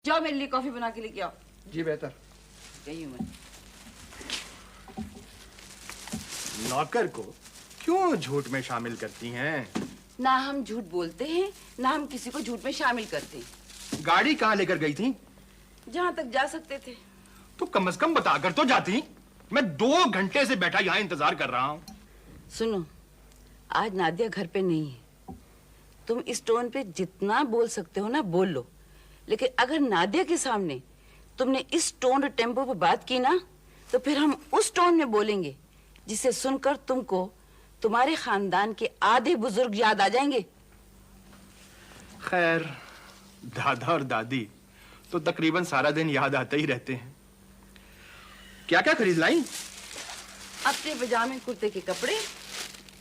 जाओ मेरे लिए कॉफी बना के लेके आओ। जी बेहतर। गई हूँ मैं। नौकर को क्यों झूठ में शामिल करती हैं? ना हम झूठ बोलते हैं, ना हम किसी को झूठ में शामिल करते हैं। गाड़ी कहाँ लेकर गई थी? जहाँ तक जा सकते थे। तो कम से कम बताकर तो जाती। मैं 2 घंटे से बैठा यहाँ इंतजार कर रहा हूँ। सुनो, आज नादिया घर पे नहीं है। तुम इस टोन पे जितना बोल सकते हो ना बोल लो, लेकिन अगर नादिया के सामने तुमने इस टोन और टेम्पो पे बात की ना, तो फिर हम उस टोन में बोलेंगे जिसे सुनकर तुमको तुम्हारे खानदान के आधे बुजुर्ग याद आ जाएंगे। खैर, दादा और दादी तो तकरीबन सारा दिन याद आते ही रहते हैं। क्या क्या खरीद लाई? अपने पजामे कुर्ते के कपड़े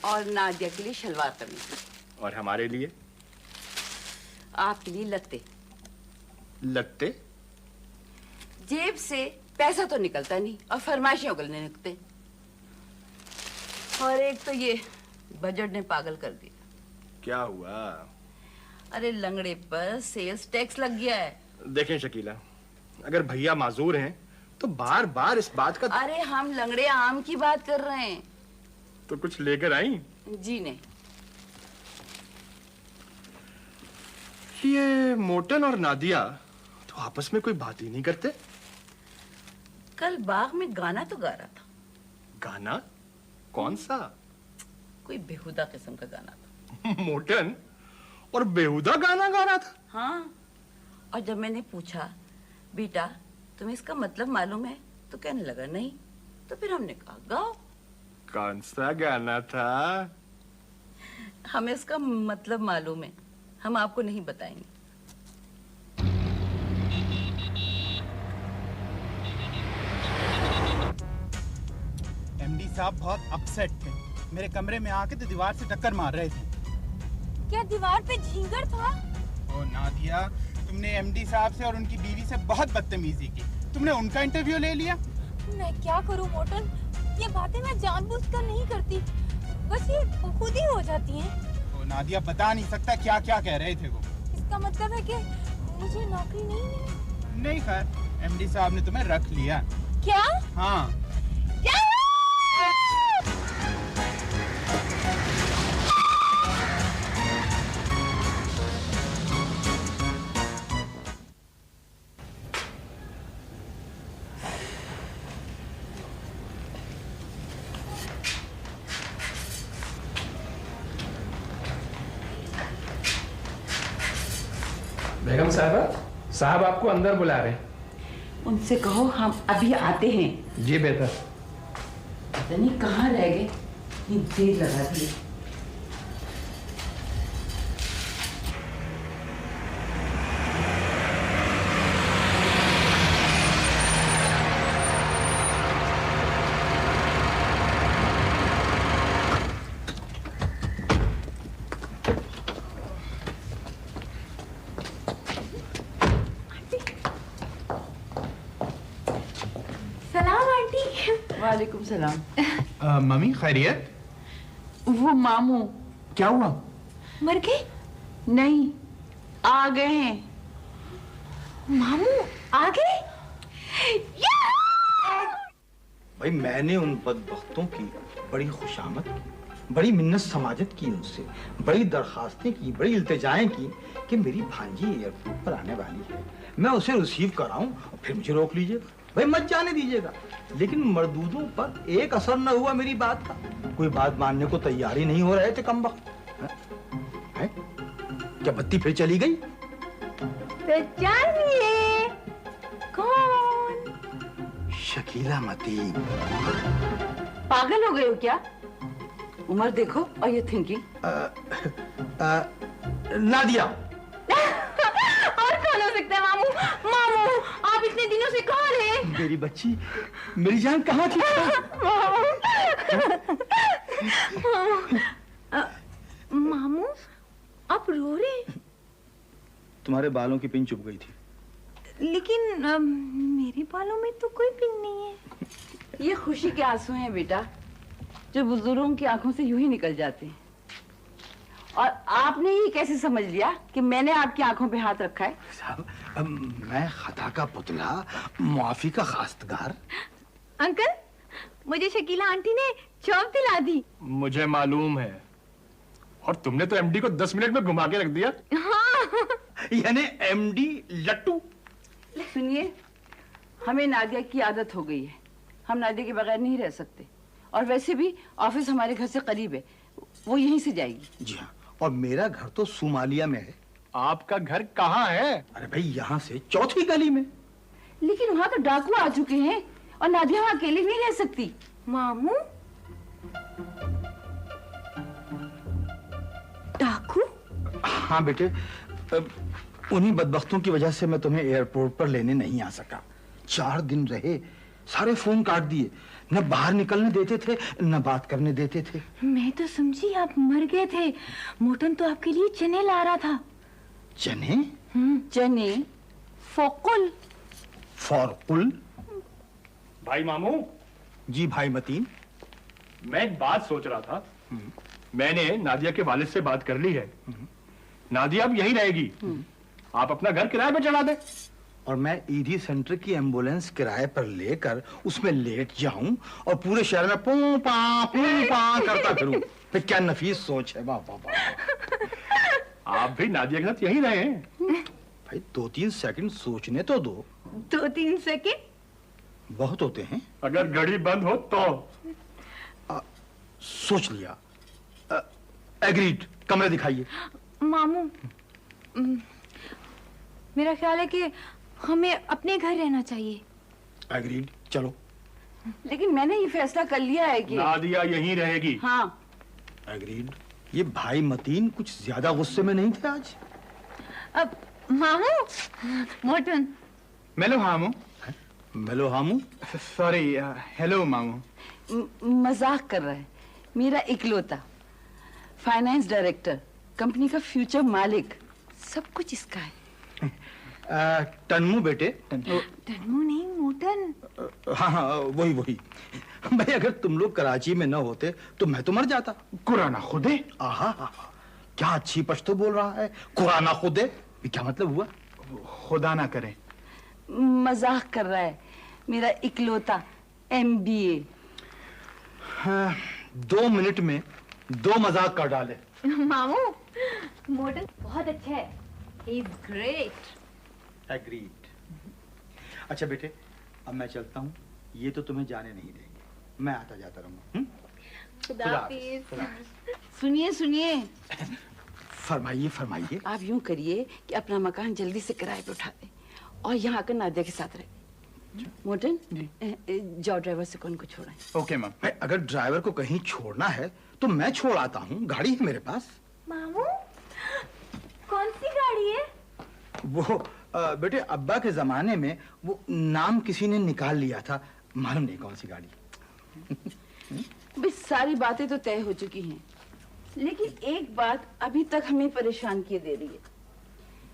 और नादिया के लिए शलवार कमीज। और हमारे लिए? आपके लिए लत्ते। लत्ते? जेब से पैसा तो निकलता नहीं और फरमाइशें उगलने लगते। और एक तो ये बजट ने पागल कर दिया। क्या हुआ? अरे लंगड़े पर सेल्स टैक्स लग गया है। देखें शकीला, अगर भैया माजूर हैं तो बार बार इस बात का। अरे हम लंगड़े आम की बात कर रहे हैं। तो कुछ लेकर आई? जी नहीं। ये मोटन और नादिया तो आपस में कोई बात ही नहीं करते। कल बाग में गाना तो गा रहा था। गाना? कौन सा? कोई बेहुदा किस्म का गाना था। मोटन और बेहुदा गाना गा रहा था? हाँ। और जब मैंने पूछा, बेटा तुम्हें इसका मतलब मालूम है, तो कहने लगा नहीं। तो फिर हमने कहा गाओ। कौन सा गाना था? हमें इसका मतलब मालूम है, हम आपको नहीं बताएंगे। एमडी साहब बहुत अपसेट थे। मेरे कमरे में आके तो दीवार से टक्कर मार रहे थे। क्या दीवार पे झींगर था? ओ नादिया, तुमने एमडी साहब से और उनकी बीवी से बहुत बदतमीजी की। तुमने उनका इंटरव्यू ले लिया। मैं क्या करूं मोटन, ये बातें मैं जानबूझकर नहीं करती, बस ये खुद ही हो जाती हैं। ओ नादिया, बता नहीं सकता क्या क्या कह रहे थे वो। इसका मतलब है कि मुझे नौकरी नहीं मिली? नहीं, खैर एमडी साहब ने तुम्हें रख लिया। क्या? हाँ। क्या? बेगम साहबा, साहब आपको अंदर बुला रहे हैं। उनसे कहो हम अभी आते हैं। जी बेहतर। पता नहीं कहाँ रह गए, इतनी देर लगा दी। वालेकुम सलाम। मम्मी खैरियत? वो मामू। क्या हुआ? मर गए? नहीं, आ गए हैं। मामू आ गए? भाई मैंने उन बदबख्तों की बड़ी खुशामद की, बड़ी मिन्नत समाजत की उनसे, बड़ी दरखास्तें की, बड़ी इल्तिजाएं की कि मेरी भांजी एयरपोर्ट पर आने वाली है, मैं उसे रिसीव कराऊं और फिर मुझे रोक लीजिएगा, भाई मत जाने दीजिएगा। लेकिन मर्दूदों पर एक असर न हुआ मेरी बात का। कोई बात मानने को तैयार ही नहीं हो रहे थे कमबख्त। क्या बत्ती फिर चली गई? पहचानिए कौन? शकीला मतीन। पागल हो गए हो क्या? उम्र देखो और ये थिंकिंग। नादिया। और कौन हो सकता है मामू? मामू आप इतने दिनों से कहाँ रहे? मेरी बच्ची, मेरी जान कहाँ थी? मामू आप रो रहे हैं? तुम्हारे बालों की पिन चुभ गई थी। लेकिन मेरे बालों में तो कोई पिन नहीं है। ये खुशी के आंसू हैं बेटा, जो बुजुर्गों की आंखों से यूं ही निकल जाते हैं। और आपने ये कैसे समझ लिया कि मैंने आपकी आंखों पे हाथ रखा है? साहब, मैं खता का पुतला, मुआफी का खास्तगार। अंकल, मुझे शकीला आंटी ने चौक दिला दी। मुझे मालूम है। और तुमने तो एमडी को 10 मिनट में घुमा के रख दिया। यानी एमडी लट्टू। सुनिए, हमें नादिया की आदत हो गई है, हम नादिया के बगैर नहीं रह सकते। और वैसे भी ऑफिस हमारे घर से करीब है, वो यहीं से जाएगी। जी हाँ, और मेरा घर तो सोमालिया में है। आपका घर कहाँ है? अरे भाई, यहाँ से चौथी गली में। लेकिन वहाँ तो डाकू आ चुके हैं और नादिया वहाँ अकेली नहीं रह सकती। मामू, डाकू? हाँ बेटे, उन्हीं बदबख्तों की वजह से मैं तुम्हें एयरपोर्ट पर लेने नहीं आ सका। 4 दिन रहे, सारे फोन काट दिए, न बाहर निकलने देते थे न बात करने देते थे। मैं तो समझी आप मर गए थे। मोटन तो आपके लिए चने ला रहा था। चने? चने? फोकुल? फॉरकुल? भाई मामू, जी भाई मतीन। मैं एक बात सोच रहा था। मैंने नादिया के वालिद से बात कर ली है। नादिया अब यहीं रहेगी। आप अपना घर किराए पे चढ़ा दें। और मैं ईडी सेंटर की एम्बुलेंस किराए पर लेकर उसमें लेट जाऊं और पूरे शहर में पू पा करता फिरूं। फिर क्या नफीस सोच है। वाह वाह वाह। आप भी नादिया के साथ यहीं रहे हैं। भाई 2-3 सेकंड सोचने तो दो। 2-3 सेकंड बहुत होते हैं। अगर घड़ी बंद हो तो। सोच लिया। एग्रीड। कमरे दिखाइए। मामू, मेरा ख्याल है कि हमें अपने घर रहना चाहिए। एग्रीड, चलो। लेकिन मैंने ये फैसला कर लिया है कि नादिया यहीं रहेगी। हाँ। एग्रीड। ये भाई मतीन कुछ ज्यादा गुस्से में नहीं थे आज? अब मामू, मोटन। मेलो हामू। मेलो हामू। सॉरी, हेलो मामू। मजाक कर रहा है। मेरा इकलौता, फाइनेंस डायरेक्टर, कंपनी का फ्यूचर मालिक, सब कुछ इसका है। टन्मू बेटे। टन्मू नहीं, मोटन। हाँ हाँ, वही वही। भाई अगर तुम लोग कराची में न होते तो मैं तो मर जाता। कुराना खुदे। आहा, क्या अच्छी पश्तो बोल रहा है। कुराना खुदे, ये क्या मतलब हुआ? खुदा ना करे। मजाक कर रहा है। मेरा इकलौता MBA। 2 मिनट में 2 मजाक कर डाले। मामू, मोटन बहुत अच्छा है। He is great. एग्रीड। अच्छा बेटे, अब मैं चलता हूँ। ये तो तुम्हें जाने नहीं देंगे। मैं आता जाता रहूंगा। सुनिए सुनिए, फरमाइए फरमाइए। आप यूं करिए कि अपना मकान जल्दी से किराए पे उठा दें और यहाँ आकर नादिया के साथ रहे। मोटन, जाओ ड्राइवर से कौन को छोड़ाएं। Okay ma'am. भाई अगर ड्राइवर को कहीं छोड़ना है तो मैं छोड़ आता हूँ, गाड़ी है मेरे पास। मामू, कौन सी गाड़ी है? वो बेटे अब्बा के जमाने में वो नाम किसी ने निकाल लिया था, मालूम नहीं कौन सी गाड़ी। भाई सारी बातें तो तय हो चुकी हैं, लेकिन एक बात अभी तक हमें परेशान किए दे रही है।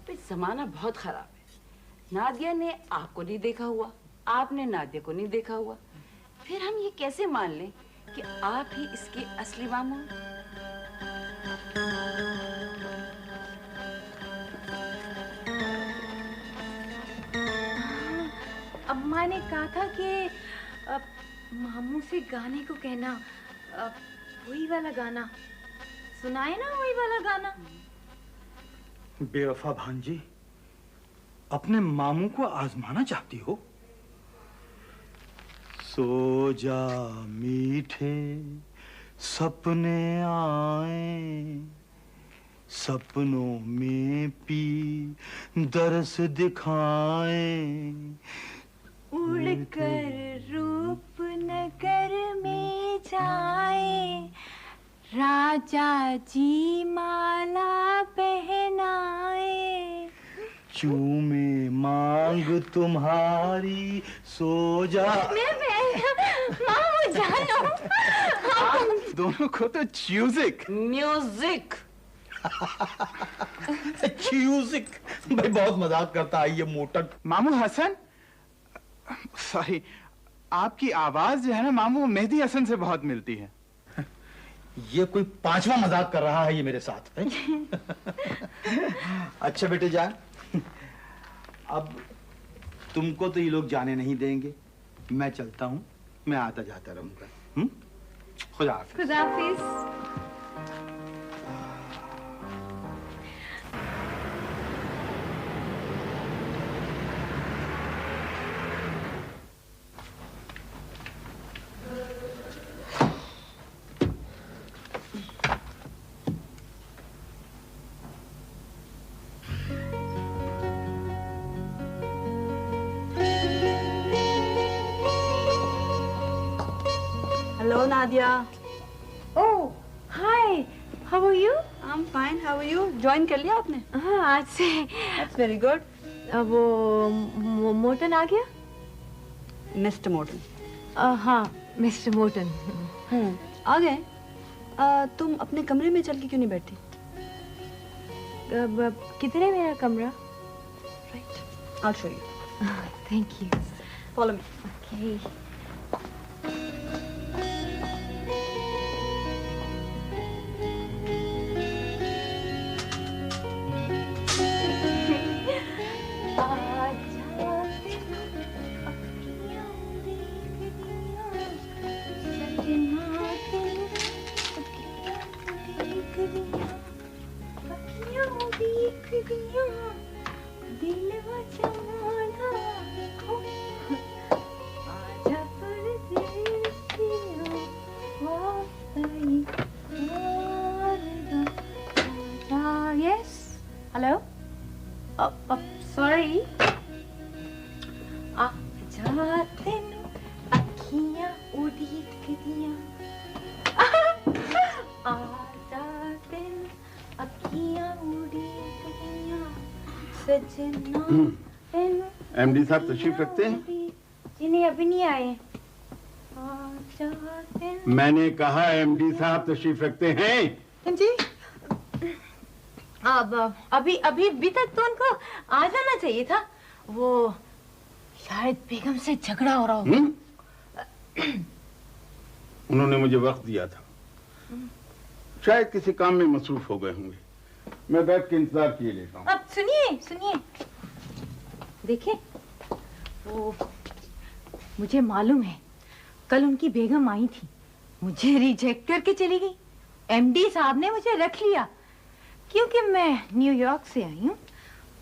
भाई जमाना बहुत खराब है। नादिया ने आपको नहीं देखा हुआ, आपने नादिया को नहीं देखा हुआ, फिर हम ये कैसे मान लें कि आप ही इसके असली मामू हैं? अम्मा ने कहा था कि मामू से गाने को कहना, वही वाला गाना सुनाए ना, वही वाला गाना। बेवफा भांजी, अपने मामू को आजमाना चाहती हो? सो जा मीठे सपने आए, सपनों में पी दरस दिखाए, उड़कर रूप नगर में जाए, राजा जी माला पहनाए, चूमे मांग तुम्हारी, सो जा। मामू जानो। दोनों को तो म्यूजिक। म्यूजिक। म्यूजिक। भाई बहुत मजाक करता है ये मोटक। मामू हसन, सॉरी, आपकी आवाज जो है ना मामू, मेहदी हसन से बहुत मिलती है। ये कोई पांचवा मजाक कर रहा है ये मेरे साथ है? अच्छा बेटे जान, अब तुमको तो ये लोग जाने नहीं देंगे, मैं चलता हूँ, मैं आता जाता रहूंगा। खुदा हाफिज। खुदा हाफिज। Hello, Nadia. Oh, hi. How are you? I'm fine. How are you? Join कर लिया आपने? हाँ, आज से। That's very good. वो मोटन आ गया? Mr. Morton. हाँ, मिस्टर मोटन। आ गए? तुम अपने कमरे में चल के क्यों नहीं बैठती? किधर है मेरा कमरा? Right. I'll show you. Thank you. Follow me. Okay. Yes. Hello. Sorry. जाते अखियां उड़ीक दिया आ जाते अखियां उड़ीक दिया सजना एमडी साहब तशरीफ रखते हैं? जी नहीं, अभी नहीं आए। आ जाते मैंने कहा एमडी साहब तशरीफ रखते हैं। जी। अब अभी तक तो उनको आ जाना चाहिए था। वो शायद बेगम से झगड़ा हो रहा हो। उन्होंने मुझे वक्त दिया था, शायद किसी काम में मसरूफ हो गए होंगे। मैं बैठ के इंतजार किए लेता हूँ। अब सुनिए देखिए, वो मुझे मालूम है कल उनकी बेगम आई थी, मुझे रिजेक्ट करके चली गई। एमडी साहब ने मुझे रख लिया क्योंकि मैं न्यूयॉर्क से आई हूँ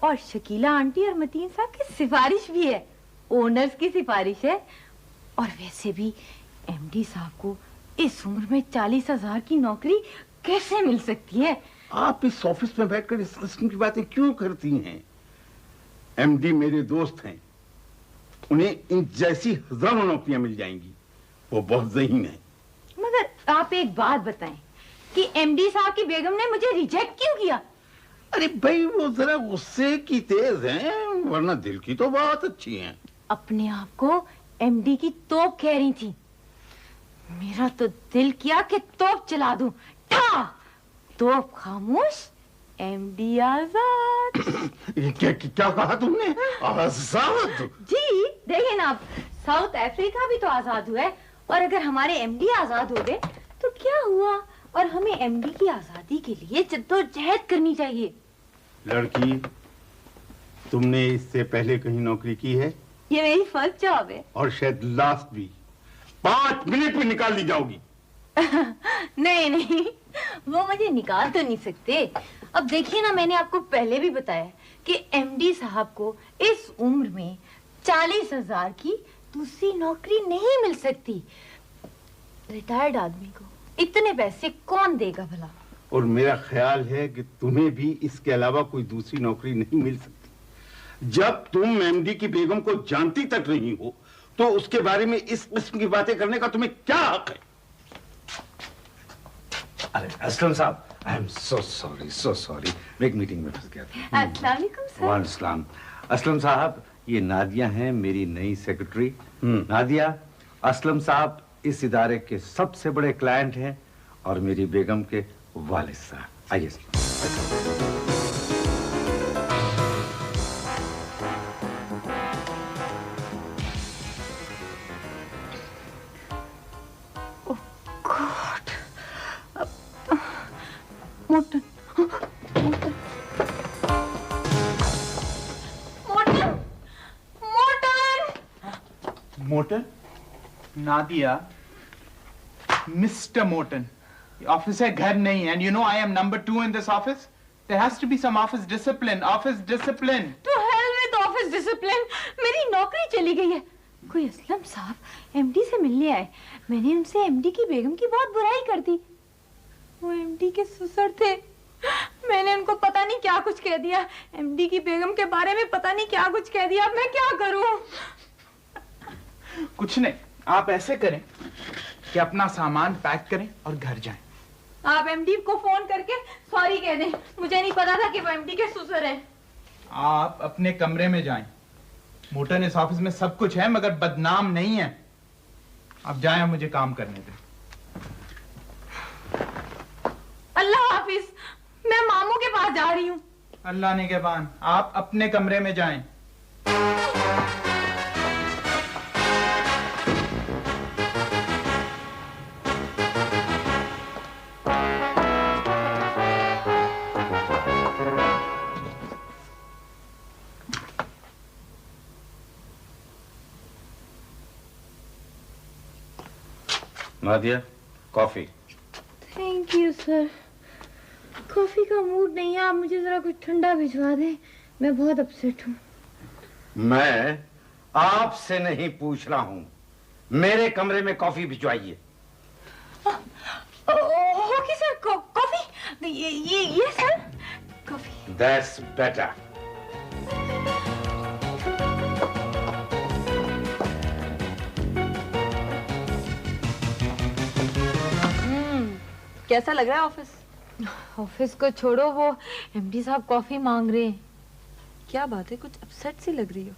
और शकीला आंटी और मतीन साहब की सिफारिश भी है, ओनर्स की सिफारिश है। और वैसे भी एमडी साहब को इस उम्र में 40,000 की नौकरी कैसे मिल सकती है? आप इस ऑफिस में बैठकर इस किस्म की बातें क्यों करती हैं? एमडी मेरे दोस्त हैं, उन्हें इन जैसी हजारों नौकरियां मिल जाएंगी। वो बहुत ज़हीन है। मगर आप एक बात बताएं कि एमडी साहब की बेगम ने मुझे रिजेक्ट क्यों किया? अरे भाई, वो जरा गुस्से की तेज हैं, वरना दिल की तो बहुत अच्छी हैं। अपने आप को एमडी की तोप कह रही थी। मेरा तो दिल किया कि तोप चला दूं। तोप खामोश, एमडी आजाद। क्या कहा तुमने? आजाद? जी देखिए ना, आप साउथ अफ्रीका भी तो आजाद हुआ है, और अगर हमारे एमडी आजाद हो गए तो क्या हुआ? और हमें एमडी की आजादी के लिए जद्दोजहद करनी चाहिए। लड़की, तुमने इससे पहले कहीं नौकरी की है? ये मेरी फर्स्ट जॉब है। और शायद लास्ट भी। 5 मिनट में निकाल ली जाओगी। नहीं, वो मुझे निकाल तो नहीं सकते। अब देखिए ना, मैंने आपको पहले भी बताया कि एमडी साहब को इस उम्र में 40,000 की दूसरी नौकरी नहीं मिल सकती। रिटायर्ड आदमी को इतने पैसे कौन देगा भला? और मेरा ख्याल है कि तुम्हें भी इसके अलावा कोई दूसरी नौकरी नहीं मिल सकती। जब तुम एमडी की बेगम को जानती तक नहीं हो तो उसके बारे में इस किस्म की बातें करने का तुम्हें क्या हक है? अरे असलम साहब, आई एम सो सॉरी, मैं एक मीटिंग में फंस गया था। अस्सलाम वालेकुम सर। वालेकुम। असलम साहब, ये नादिया हैं, मेरी नई सेक्रेटरी। नादिया, असलम साहब इस इदारे के सबसे बड़े क्लाइंट हैं और मेरी बेगम के वालिद साहब। आइए गॉड, अब मोटन, मोटन, मोटन, मोटन। मोटन? नादिया, मिस्टर मोटन, ऑफिस है, घर नहीं है। And you know I am number 2 in this office. There has to be some office discipline. Office discipline. To hell with office discipline. मेरी नौकरी चली गई है। कोई असलम साहब एमडी से मिलने आए। मैंने उनसे एमडी की बेगम की बहुत बुराई कर दी। वो एमडी के ससुर थे। मैंने उनको पता नहीं क्या कुछ कह दिया। एमडी की बेगम के बारे में पता नहीं क्या कुछ कह दिया। अब मैं क्या करूं? कुछ नहीं, आप ऐसे करें कि अपना सामान पैक करें और घर जाएं। आप एमडी को फोन करके सॉरी कह दें। मुझे नहीं पता था कि वो एमडी के ससुर हैं। आप अपने कमरे में जाएं। मोटन, इस ऑफिस में सब कुछ है मगर बदनाम नहीं है। आप जाएं, मुझे काम करने दें। अल्लाह हाफिज। मैं मामू के पास जा रही हूँ। अल्लाह निगहबान, आप अपने कमरे में जाएं। Nadia, coffee. Thank you sir. Coffee का मूड नहीं है, आप मुझे जरा कुछ ठंडा भिजवा दें। मैं बहुत अपसेट हूँ। मैं आपसे नहीं पूछ रहा हूँ, मेरे कमरे में कॉफी भिजवाइए। Okay sir, coffee. ये सर, कॉफी। That's better. कैसा लग रहा है ऑफिस? ऑफिस को छोड़ो, वो एमडी साहब कॉफी मांग रहे हैं। क्या बात है, कुछ अपसेट सी लग रही हो।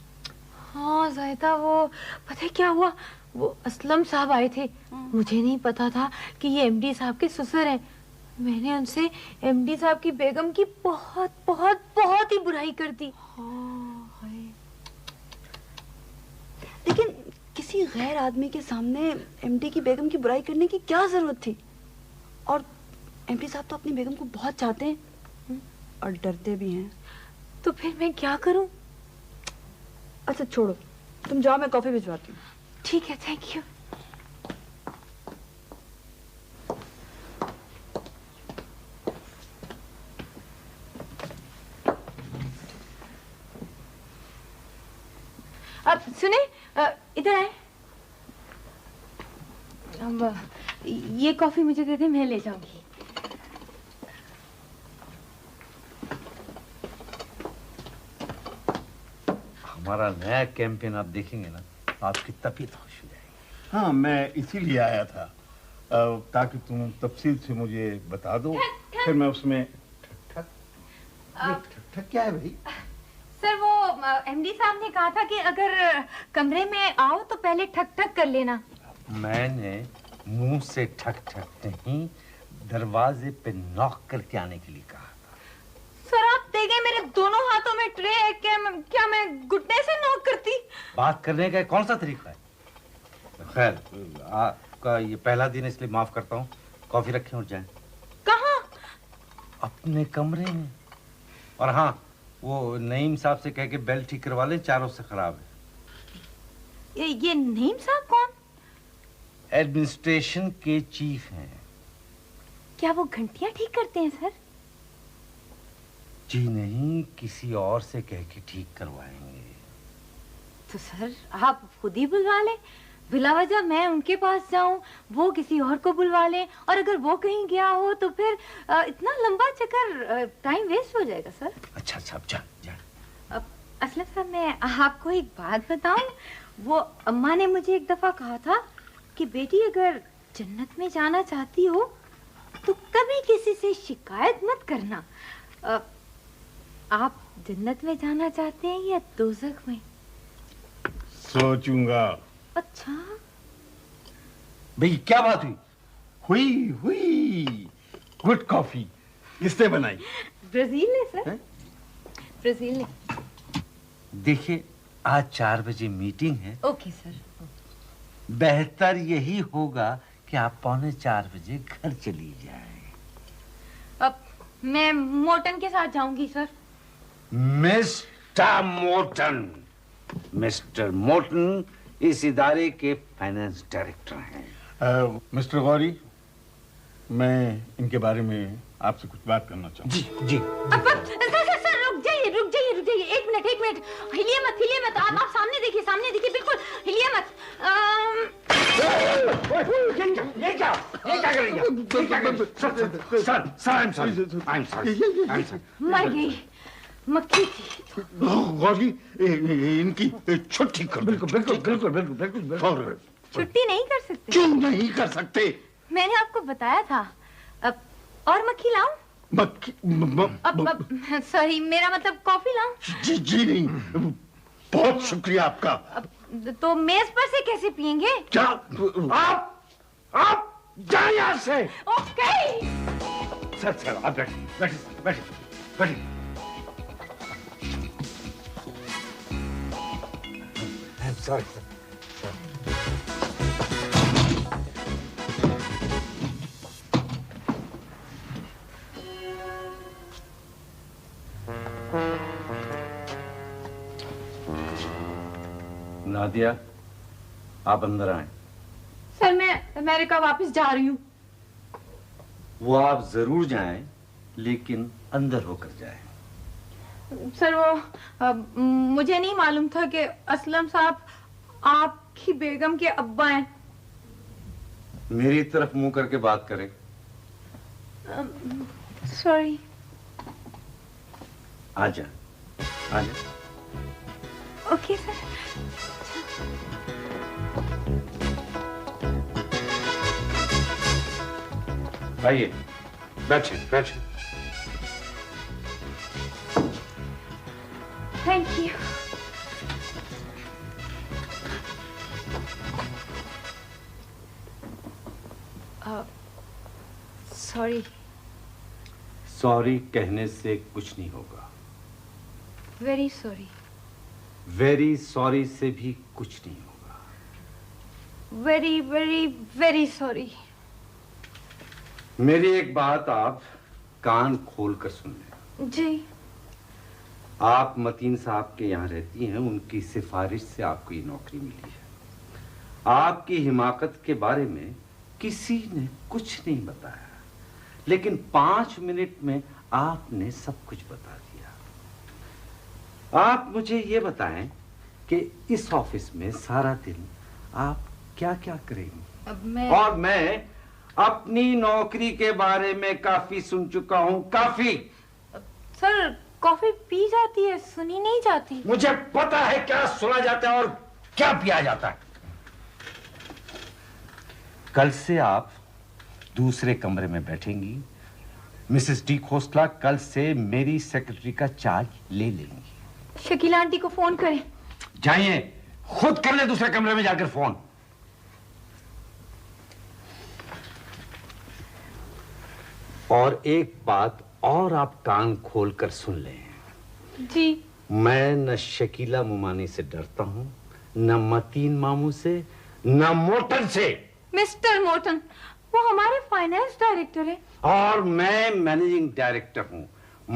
हाँ जायदा, वो पता है क्या हुआ? वो असलम साहब आए थे। मुझे नहीं पता था कि ये एमडी साहब के ससुर हैं। मैंने उनसे एमडी साहब की बेगम की बहुत बहुत बहुत ही बुराई कर दी। लेकिन किसी गैर आदमी के सामने एमडी की बेगम की बुराई करने की क्या जरूरत थी? और एमडी साहब तो अपनी बेगम को बहुत चाहते हैं और डरते भी हैं। तो फिर मैं क्या करूं? अच्छा छोड़ो, तुम जाओ, मैं कॉफी भिजवाती हूँ। ठीक है, थैंक यू। अब सुने, इधर आए। अब ये कॉफी मुझे दे दे, मैं ले जाऊंगी। हमारा नया कैंपेन आप देखेंगे ना, आपकी तबीयत खुश हो जाएगी। हाँ, मैं इसीलिए आया था ताकि तुम तफसील से मुझे बता दो, फिर मैं उसमें ठक ठक क्या है भाई? सर, वो एमडी साहब ने कहा था कि अगर कमरे में आओ तो पहले ठक ठक कर लेना। मैंने मुंह से ठक ठक नहीं, दरवाजे पे नॉक करके आने के लिए कहा था। सर, आप देखें मेरे दोनों हाथों में ट्रे है। क्या मैं घुटने से नॉक करती? बात करने का कौन सा तरीका है? खैर, आपका ये पहला दिन इसलिए माफ करता हूँ। कॉफी रखें और जाएं। कहाँ? अपने कमरे में। और हाँ, वो नईम साहब से कह के बेल ठीक करवा लें, चारों से खराब है। ये नईम साहब कौन? एडमिनिस्ट्रेशन के चीफ हैं। क्या वो घंटियां ठीक करते हैं सर? जी नहीं, किसी और से कह के ठीक करवाएंगे। तो सर आप खुद ही बुलवा लें। बिला वजह मैं उनके पास जाऊं, वो किसी और को बुलवा लें, और अगर वो कहीं गया हो तो फिर इतना लंबा चक्कर, टाइम वेस्ट हो जाएगा सर। अच्छा अच्छा, जा जा। अब असलम साहब, मैं आपको एक बात बताऊं। वो अम्मा ने मुझे एक दफा कहा था कि बेटी अगर जन्नत में जाना चाहती हो तो कभी किसी से शिकायत मत करना। आप जन्नत में जाना चाहते हैं या दोज़ख में? सोचूंगा। अच्छा भाई, क्या बात हुई? हुई हुई गुड कॉफी किसने बनाई? ब्राजील ने सर, ब्राजील ने। देखिए, आज 4 बजे मीटिंग है। Okay sir. बेहतर यही होगा कि आप 3:45 बजे घर चली जाएं। अब मैं मोर्टन के साथ जाऊंगी sir. Mister Morton, mister Morton इस इदारे के फाइनेंस डायरेक्टर हैं। मिस्टर गौरी, मैं इनके बारे में आपसे कुछ बात करना चाहूँ। जी। सर रुक जाइए, एक मिनट, हिलिए मत, आप सामने देखिए, बिल्कुल हिलिए मत। ये क्या कर रही है? सर, मर गई, मक्खी थी। गौरी, इनकी छुट्टी कर। बिल्कुल। छुट्टी नहीं कर सकते? क्यों नहीं कर सकते? मैंने आपको बताया था। अब और मक्खी लाऊं? अब सॉरी, मेरा मतलब कॉफी लाऊं? जी नहीं, बहुत शुक्रिया आपका। तो मेज पर से कैसे पिएंगे? क्या आप जाए यहाँ से। ओके। सर आप बैठिए। Sorry sir. नादिया, आप अंदर आए। सर मैं अमेरिका वापस जा रही हूँ। वो आप जरूर जाएं, लेकिन अंदर होकर जाएं। सर वो मुझे नहीं मालूम था कि असलम साहब आपकी बेगम के अब्बा हैं। मेरी तरफ मुंह करके बात करें। सॉरी। आजा। Okay sir. आइए, बैठिए। Thank you. सॉरी कहने से कुछ नहीं होगा। Very sorry. वेरी सॉरी से भी कुछ नहीं होगा। Very very very sorry. मेरी एक बात आप कान खोल कर सुन लें। जी। आप मतीन साहब के यहाँ रहती हैं, उनकी सिफारिश से आपको ये नौकरी मिली है। आपकी हिमाकत के बारे में किसी ने कुछ नहीं बताया, लेकिन 5 मिनट में आपने सब कुछ बता दिया। आप मुझे ये बताएं कि इस ऑफिस में सारा दिन आप क्या क्या करेंगी? और मैं अपनी नौकरी के बारे में काफी सुन चुका हूं, काफी। सर कॉफी पी जाती है, सुनी नहीं जाती। मुझे पता है क्या सुना जाता है और क्या पिया जाता है। कल से आप दूसरे कमरे में बैठेंगी। मिसेस डी खोसला कल से मेरी सेक्रेटरी का चार्ज ले लेंगी। शकीला आंटी को फोन करें। जाइए, खुद कर ले दूसरे कमरे में जाकर फोन। और एक बात और आप कान खोलकर सुन लें। जी। मैं न शकीला मुमानी से डरता हूं, न मतीन मामू से, न मोर्टन से। मिस्टर मोर्टन, वो हमारे फाइनेंस डायरेक्टर है। और मैं मैनेजिंग डायरेक्टर हूं।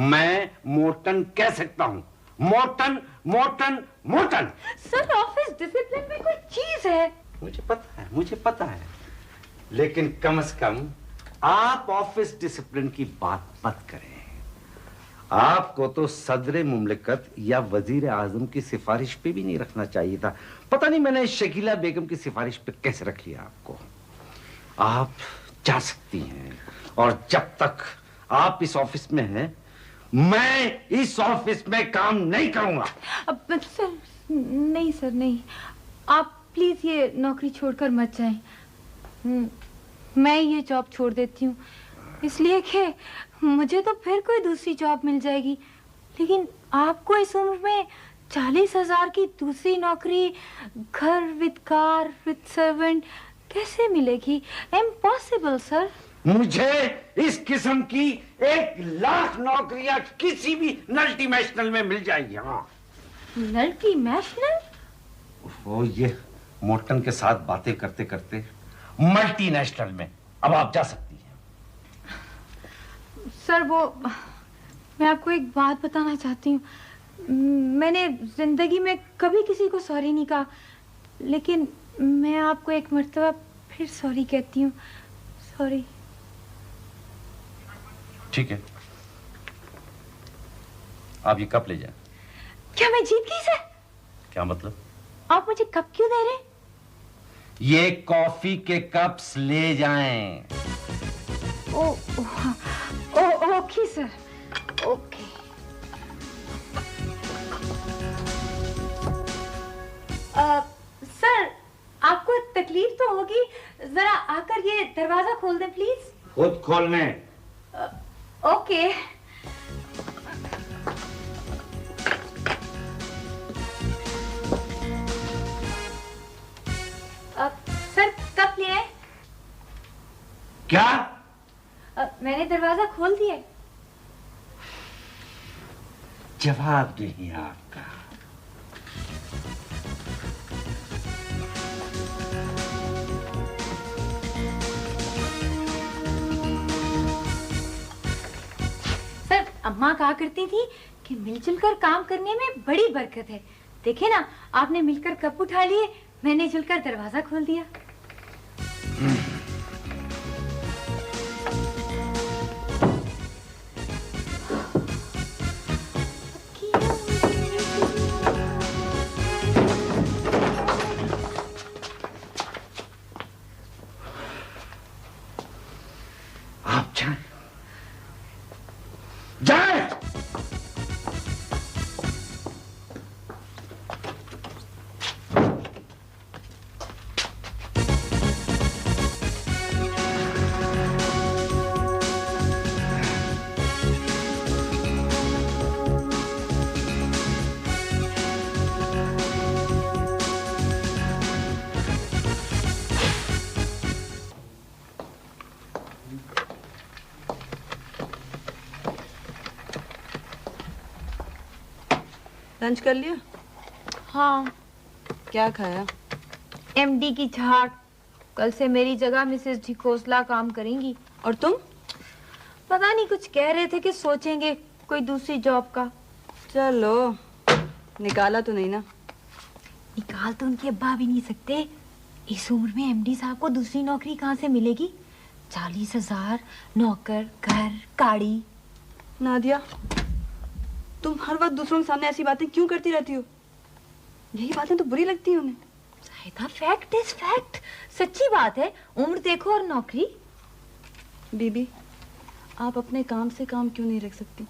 मैं मोर्टन कह सकता हूं। Morton Morton Morton. Sir office discipline में कोई चीज है। मुझे पता है, लेकिन कम से कम आप ऑफिस डिसिप्लिन की बात मत करें। आपको तो सदर मुमलिकत या वजीर आजम की सिफारिश पे भी नहीं रखना चाहिए था। पता नहीं मैंने शकीला बेगम की सिफारिश पे कैसे रख लिया आपको। आप जा सकती हैं, और जब तक आप इस ऑफिस में हैं, मैं इस ऑफिस में काम नहीं करूंगा। अब सर नहीं, आप प्लीज ये नौकरी छोड़कर मत जाएं। मैं ये जॉब छोड़ देती हूँ, इसलिए कि मुझे तो फिर कोई दूसरी जॉब मिल जाएगी, लेकिन आपको इस उम्र में 40,000 की दूसरी नौकरी, घर विद कार विद सर्वेंट कैसे मिलेगी? Impossible sir. मुझे इस किस्म की 1,00,000 नौकरियां किसी भी मल्टीनेशनल में मिल जाएगी। हाँ, मल्टीनेशनल? वो ये मोर्टन के साथ बातें करते करते मल्टीनेशनल में अब आप जा सकती हैं। सर वो मैं आपको एक बात बताना चाहती हूँ। मैंने जिंदगी में कभी किसी को सॉरी नहीं कहा, लेकिन मैं आपको एक मर्तबा फिर सॉरी कहती हूँ। सॉरी। ठीक है, आप ये कप ले जाएं। क्या मैं जीत गई सर? क्या मतलब? आप मुझे कप क्यों दे रहे हैं? ये कॉफी के कप्स ले जाएं। Okay sir, okay. सर आपको तकलीफ तो होगी, जरा आकर ये दरवाजा खोल दें प्लीज। खुद खोलने। ओके। सर कब ले आए? क्या? मैंने दरवाजा खोल दिया। जवाब नहीं आपका। सर अम्मा कहा करती थी कि मिलजुल कर काम करने में बड़ी बरकत है। देखे ना, आपने मिलकर कप उठा लिए, मैंने जुलकर दरवाजा खोल दिया। आप जाएं। जाएं। लंच कर लिया? हाँ। क्या खाया? एमडी की झाड़। कल से मेरी जगह मिसेस ढिकोसला काम करेंगी। और तुम? पता नहीं, कुछ कह रहे थे कि सोचेंगे कोई दूसरी जॉब का। चलो, निकाला तो नहीं ना? निकाल तो उनके अब्बा भी नहीं सकते। इस उम्र में एमडी साहब को दूसरी नौकरी कहाँ से मिलेगी? 40,000, नौकर, घर, गाड़ी। नादिया, तुम हर वक्त दूसरों के सामने ऐसी बातें क्यों करती रहती हो? यही बातें तो बुरी लगती हैं उन्हें। Zahida, fact is fact. सच्ची बात है। उम्र देखो और नौकरी। बीबी, आप अपने काम से काम क्यों नहीं रख सकती?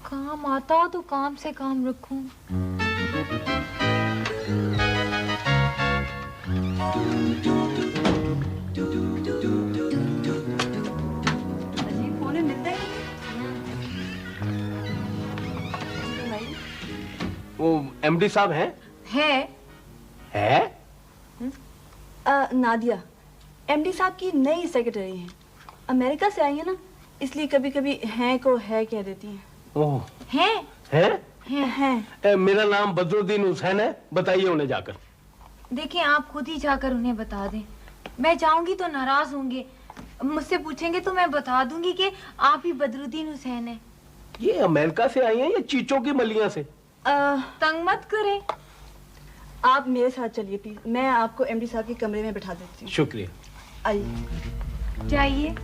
काम आता तो काम से काम रखूं। फोन मिलता है? वो एमडी साहब हैं? है? नादिया, एमडी साहब की नई सेक्रेटरी हैं। अमेरिका से आई है ना, इसलिए कभी कभी हैं को है कह देती हैं। ओह, हैं। मेरा नाम बदरुद्दीन हुसैन है, बताइए उन्हें जाकर। देखिए, आप खुद ही जाकर उन्हें बता दें। मैं जाऊंगी तो नाराज होंगे, मुझसे पूछेंगे तो मैं बता दूंगी कि आप ही बदरुद्दीन हुसैन हैं। ये अमेरिका से आई हैं या चीचों की मलिया से? तंग मत करें। आप मेरे साथ चलिए प्लीज, मैं आपको एमडी साहब के कमरे में बैठा देती हूँ। शुक्रिया। आइए। जाइए।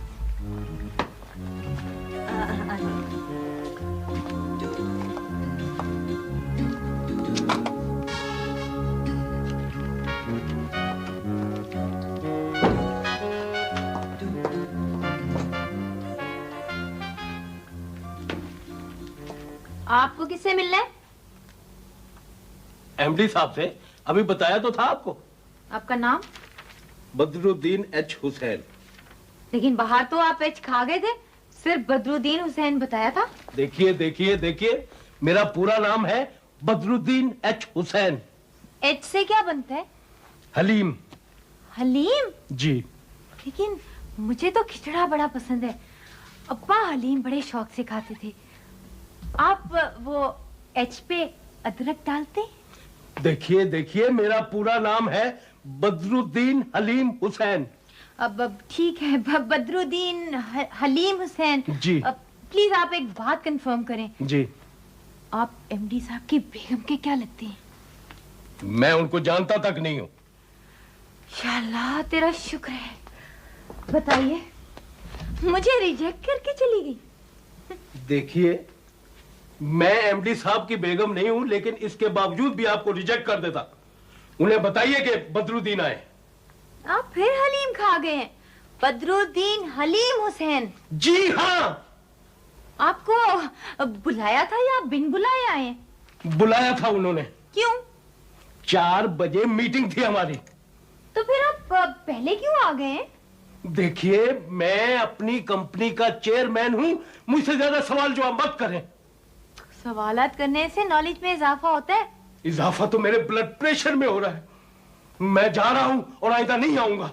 आपको किससे मिलना है? एमडी साहब से। अभी बताया तो था आपको। आपका नाम? बदरुद्दीन एच हुसैन। लेकिन बाहर तो आप एच खा गए थे, सिर्फ बदरुद्दीन हुसैन बताया था। देखिए देखिए देखिए, मेरा पूरा नाम है बदरुद्दीन एच हुसैन। एच से क्या बनता है? हलीम। हलीम? जी। लेकिन मुझे तो खिचड़ा बड़ा पसंद है। अब्बा हलीम बड़े शौक से खाते थे। आप वो एच पे अदरक डालते? देखिए देखिए, मेरा पूरा नाम है बदरुद्दीन हलीम हुसैन। अब ठीक है, बदरुद्दीन हलीम हुसैन जी। प्लीज आप एक बात कंफर्म करें। जी, आप एमडी साहब की बेगम के क्या लगते हैं? मैं उनको जानता तक नहीं हूँ। या अल्लाह तेरा शुक्र है। बताइए, मुझे रिजेक्ट करके चली गई। देखिए, मैं एमडी साहब की बेगम नहीं हूं, लेकिन इसके बावजूद भी आपको रिजेक्ट कर देता। उन्हें बताइए कि बदरुद्दीन आए। आप फिर हलीम खा गए हैं। बदरुद्दीन हलीम हुसैन? जी हाँ। आपको बुलाया था या बिन बुलाए आए? बुलाया था उन्होंने। क्यों? 4 बजे मीटिंग थी हमारी। तो फिर आप पहले क्यों आ गए? देखिए, मैं अपनी कंपनी का चेयरमैन हूं, मुझसे ज्यादा सवाल जवाब मत करें। सवालात करने से नॉलेज में इजाफा होता है। इजाफा तो मेरे ब्लड प्रेशर में हो रहा है। मैं जा रहा हूं और आइंदा नहीं आऊंगा।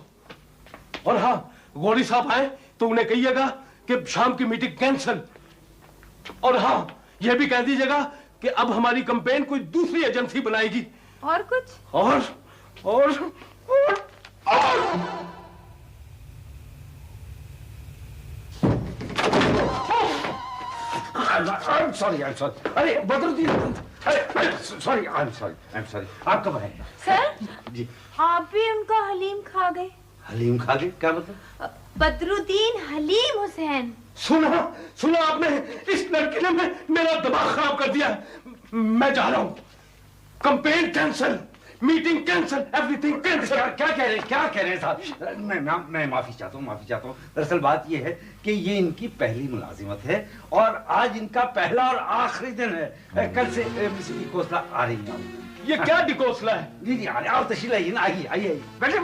और हाँ, गौरी साहब आए तो उन्हें कहिएगा कि शाम की मीटिंग कैंसिल। और हाँ, यह भी कह दीजिएगा कि अब हमारी कंपेन कोई दूसरी एजेंसी बनाएगी। और कुछ? और I'm sorry. अरे बदरुद्दीन, सॉरी, I'm sorry. आप कब आए? सर जी, आप भी उनका हलीम खा गए? हलीम खा गए? क्या मतलब? बदरुद्दीन हलीम हुसैन। सुना आपने? इस लड़की ने मेरा दिमाग खराब कर दिया। मैं जा रहा हूं। Campaign cancel, meeting cancel, everything cancel. क्या कह रहे हैं साहब? मैं माफी चाहता हूँ। दरअसल बात यह है कि ये इनकी पहली मुलाजिमत है और आज इनका पहला और आखिरी दिन है। कल से मिसेस डिकोस्ला आ रही है। ये क्या डिकोस्ला है? जी, आओ तशरीफ लाइए ना। आइए, बैठे।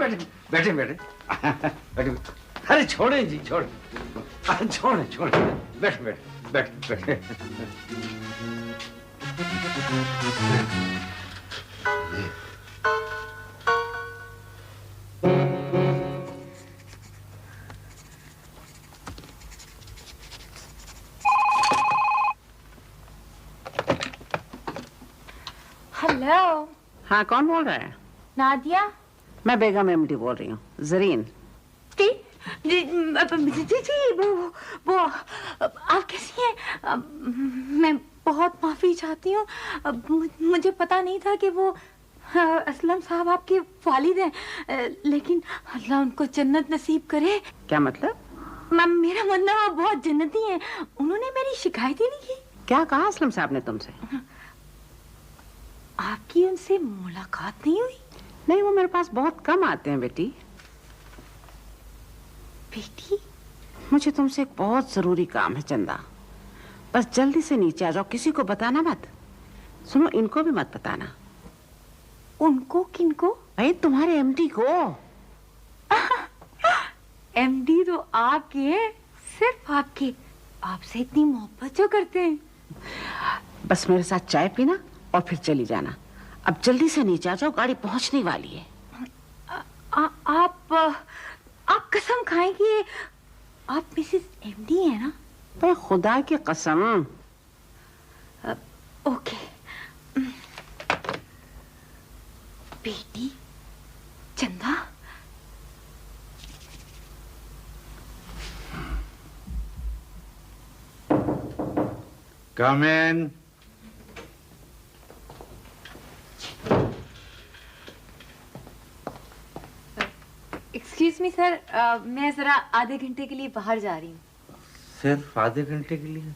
अरे छोड़े जी, छोड़े, बैठे। हेलो। हाँ, कौन बोल रहा है? नादिया। मैं बेगम एमडी बोल रही हूँ, जरीन। जी, वो आप कैसी हैं? मैं बहुत माफी चाहती हूँ। मुझे पता नहीं था कि वो असलम साहब आपके वालिद हैं, लेकिन अल्लाह उनको जन्नत नसीब करे। क्या मतलब? मेरा मतलब बहुत जन्नती हैं। उन्होंने मेरी शिकायत ही नहीं की। क्या कहा असलम साहब ने तुमसे? आपकी उनसे मुलाकात नहीं हुई? नहीं, वो मेरे पास बहुत कम आते हैं बेटी। मुझे तुमसे एक बहुत जरूरी काम है चंदा। बस जल्दी से नीचे आ जाओ, किसी को बताना मत। सुनो, इनको भी मत बताना। उनको? किनको? भाई तुम्हारे एमडी को। एमडी तो आपके हैं, सिर्फ आपके। आपसे इतनी मोहब्बत जो करते हैं। बस मेरे साथ चाय पीना और फिर चली जाना। अब जल्दी से नीचे आ जाओ, गाड़ी पहुंचने वाली है। आप कसम खाएं कि आप मिसेस एमडी हैं ना? भाई खुदा की कसम। ओके। बेटी चंदा, कम इन। एक्सक्यूज मी सर, मैं जरा आधे घंटे के लिए बाहर जा रही हूँ। सिर्फ आधे घंटे के लिए?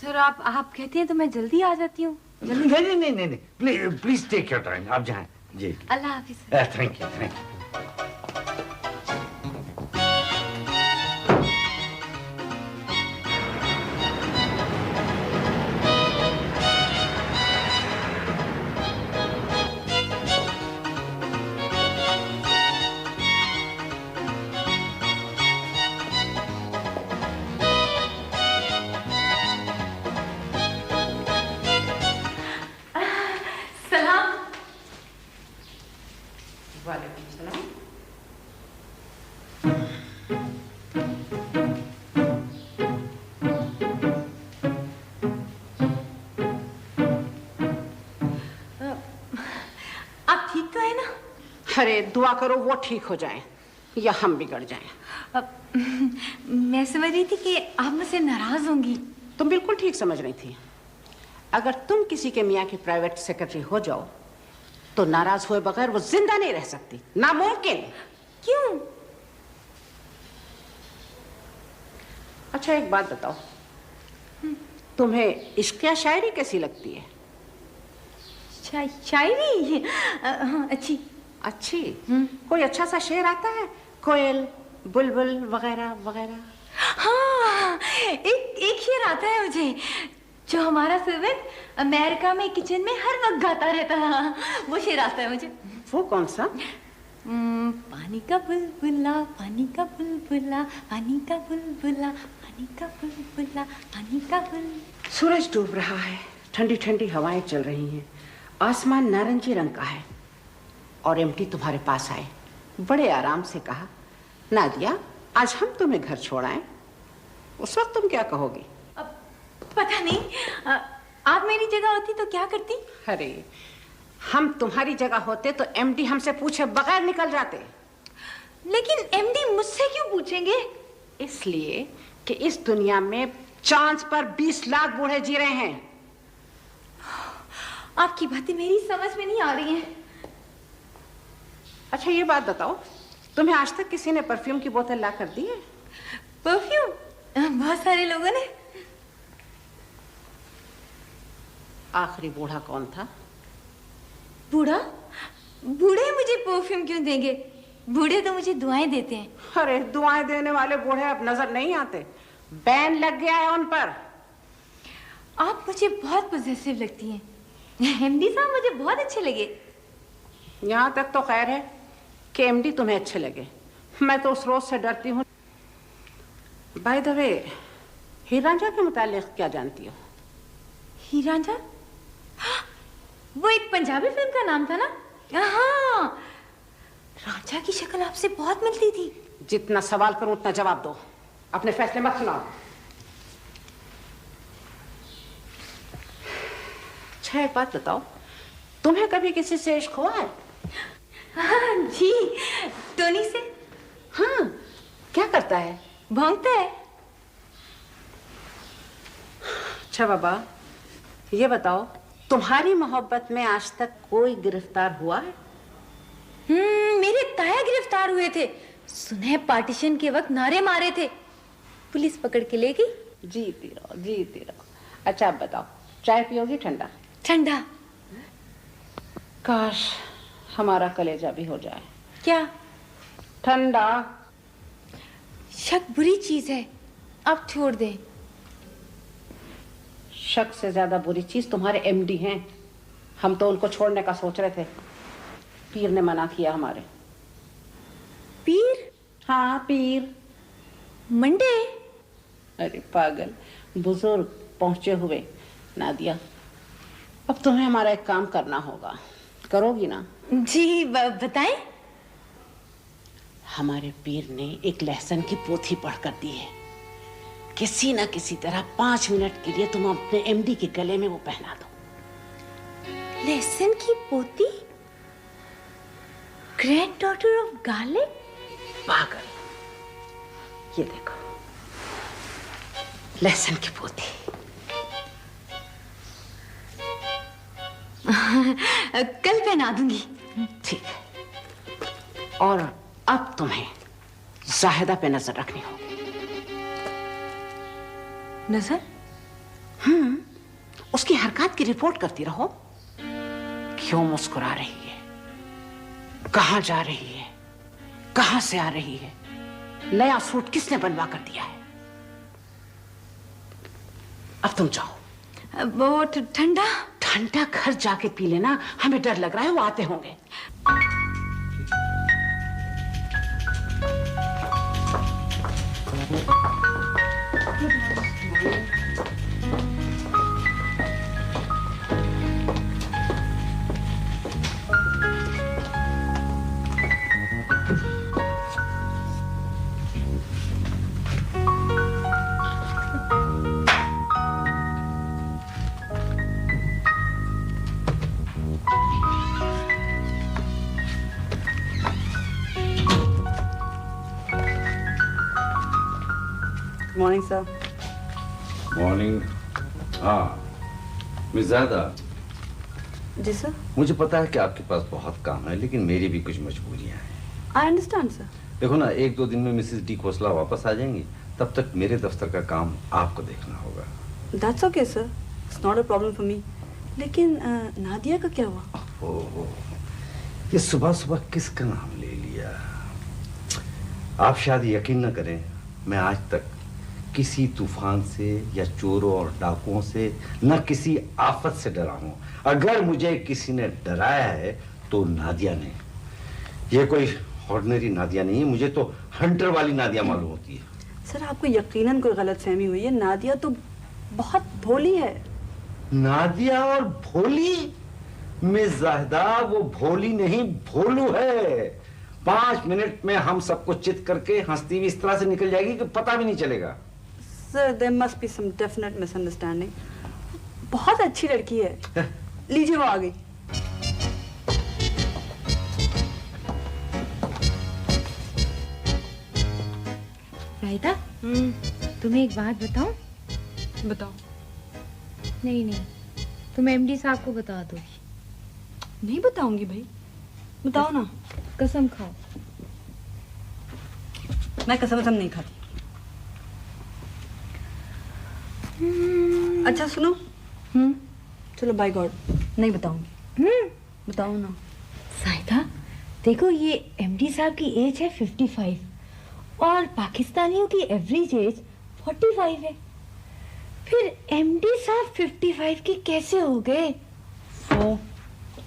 सर आप कहते हैं तो मैं जल्दी आ जाती हूँ। नहीं, प्लीज टेक योर टाइम। आप जाएं। जी, अल्लाह हाफिज। Thank you. अरे दुआ करो वो ठीक हो जाए। या हम बिगड़ जाएं। मैं समझ रही थी कि आप मुझसे नाराज होंगी। तुम बिल्कुल ठीक समझ रही थी। अगर तुम किसी के मियाँ की प्राइवेट सेक्रेटरी हो जाओ तो नाराज हुए बगैर वो जिंदा नहीं रह सकती, नामुमकिन। क्यों? अच्छा एक बात बताओ, तुम्हें इश्क या शायरी कैसी लगती है? शायरी अच्छी। अच्छी? कोई अच्छा सा शेर आता है? कोयल, बुलबुल वगैरह वगैरह? हाँ, एक शेर आता है मुझे जो हमारा सर्वेंट अमेरिका में किचन में हर वक्त गाता रहता है। वो शेर आता है मुझे। वो कौन सा? पानी का बुलबुला, पानी का बुलबुला, पानी का बुलबुला, पानी का बुलबुला, पानी का बुल। सूरज डूब रहा है, ठंडी ठंडी हवाएं चल रही हैं, आसमान नारंगी रंग का है और एमटी तुम्हारे पास आए, बड़े आराम से कहा, नादिया आज हम तुम्हें घर छोड़ाएं। उस वक्त तुम क्या कहोगी? पता नहीं, आप मेरी जगह होती तो क्या करती? अरे हम तुम्हारी जगह होते तो एमडी हमसे पूछे बगैर निकल जाते। लेकिन एमडी मुझसे क्यों पूछेंगे? इसलिए कि इस दुनिया में चांद पर 20 लाख बूढ़े जी रहे हैं। आपकी बातें मेरी समझ में नहीं आ रही हैं। अच्छा ये बात बताओ, तुम्हें आज तक किसी ने परफ्यूम की बोतल ला कर दी है? परफ्यूम? बहुत सारे लोगों ने। आखिरी बूढ़ा कौन था? बूढ़ा? बूढ़े मुझे परफ्यूम क्यों देंगे? बूढ़े तो मुझे दुआएं देते हैं। अरे दुआएं देने वाले बूढ़े अब नजर नहीं आते, बैन लग गया है उन पर। आप मुझे बहुत पॉजिटिव लगती हैं। एमडी साहब मुझे बहुत अच्छे लगे। यहाँ तक तो खैर है कि एमडी तुम्हें अच्छे लगे, मैं तो उस रोज से डरती हूँ। बाय द वे, हीर रांझा के मुतालिक क्या जानती हो? हीर रांझा? वो एक पंजाबी फिल्म का नाम था ना? हाँ, रांझा की शक्ल आपसे बहुत मिलती थी। जितना सवाल करूं उतना जवाब दो, अपने फैसले मत सुनाओ। अच्छा एक बात बताओ, तुम्हें कभी किसी से इश्क हुआ है? हाँ जी, टोनी से। हाँ, क्या करता है? भौंकता है। अच्छा बाबा, ये बताओ, तुम्हारी मोहब्बत में आज तक कोई गिरफ्तार हुआ है? मेरे ताया गिरफ्तार हुए थे। सुने पार्टीशन के वक्त नारे मारे थे, पुलिस पकड़ के ले गई। जीती रहो, जीती रहो। अच्छा अब बताओ, चाय पियोगी ठंडा? ठंडा? काश हमारा कलेजा भी हो जाए। क्या? ठंडा। शक बुरी चीज है, आप छोड़ दें। शक से ज्यादा बुरी चीज तुम्हारे एमडी हैं। हम तो उनको छोड़ने का सोच रहे थे, पीर ने मना किया हमारे। पीर? हाँ पीर। मंडे? अरे पागल, बुजुर्ग पहुंचे हुए। नादिया, अब तुम्हें हमारा एक काम करना होगा, करोगी ना? जी बताएं। हमारे पीर ने एक लहसन की पोथी पढ़कर दी है, किसी ना किसी तरह 5 मिनट के लिए तुम अपने एमडी के गले में वो पहना दो। लहसन की पोती? Grand daughter of garlic? पागल, ये देखो लहसन की पोती। कल पहना दूंगी। ठीक है, और अब तुम्हें जाहिदा पे नजर रखनी होगी। नजर? उसकी हरकत की रिपोर्ट करती रहो। क्यों मुस्कुरा रही है, कहां जा रही है, कहां से आ रही है, नया सूट किसने बनवा कर दिया है। अब तुम जाओ। वो ठंडा? ठंडा घर जाके पी लेना, हमें डर लग रहा है वो आते होंगे। Morning sir. मॉर्निंग। हाँ मिस ज़ाहिदा, जी सर। मुझे पता है कि आपके पास बहुत काम है, लेकिन मेरी भी कुछ मजबूरियां हैं। I understand sir. देखो ना, 1-2 दिन में मिसेस डी खोसला वापस आ जाएंगी, तब तक मेरे दफ्तर का काम आपको देखना होगा। That's okay sir, it's not a problem for me. लेकिन नादिया का क्या हुआ? ओहो, ये सुबह सुबह किसका नाम ले लिया? आप शायद यकीन न करें, मैं आज तक किसी तूफान से या चोरों और डाकुओं से न किसी आफत से डरा हूं। अगर मुझे किसी ने डराया है तो नादिया ने। ये कोई ऑर्डिनरी नादिया नहीं है, मुझे तो हंटर वाली नादिया मालूम होती है। सर आपको यकीनन कोई गलतफहमी हुई है, नादिया तो बहुत भोली है। नादिया और भोली? मिस ज़ाहिदा, वो भोली नहीं भोलू है। 5 मिनट में हम सबको चित करके हंसती हुई इस तरह से निकल जाएगी कि पता भी नहीं चलेगा। Sir there must be some definite misunderstanding. बहुत अच्छी लड़की है। लीजिए वो आ गई। रायता, तुम्हें एक बात बताऊं? बताओ। नहीं, तुम एमडी साहब को बता दोगी। नहीं बताऊंगी भाई, बताओ ना। कसम खाओ। मैं कसम नहीं खाती। अच्छा सुनो, चलो बाय गॉड नहीं बताऊंगी। बताओ ना। साहिदा, देखो ये एमडी साहब की एज है 55 और पाकिस्तानियों की एवरेज एज 45 है। फिर एमडी साहब 55 के कैसे हो गए?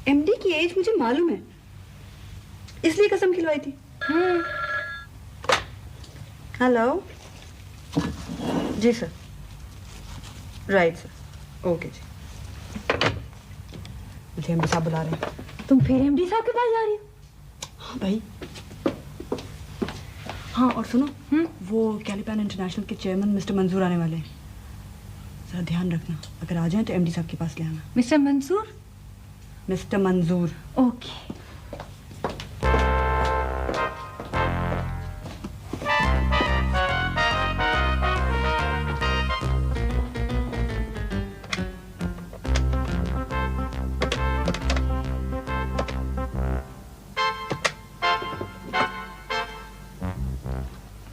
एमडी की एज मुझे मालूम है, इसलिए कसम खिलवाई थी। हेलो जी सर। राइट सर, ओके जी। मुझे एमडी साहब बुला रहे हैं। तुम फिर एमडी साहब के पास जा रही हो? हाँ भाई। हाँ और सुनो, वो कैलिपैन इंटरनेशनल के चेयरमैन मिस्टर मंजूर आने वाले हैं। जरा ध्यान रखना, अगर आ जाए तो एमडी साहब के पास ले आना। मिस्टर मंसूर? मिस्टर मंजूर। ओके।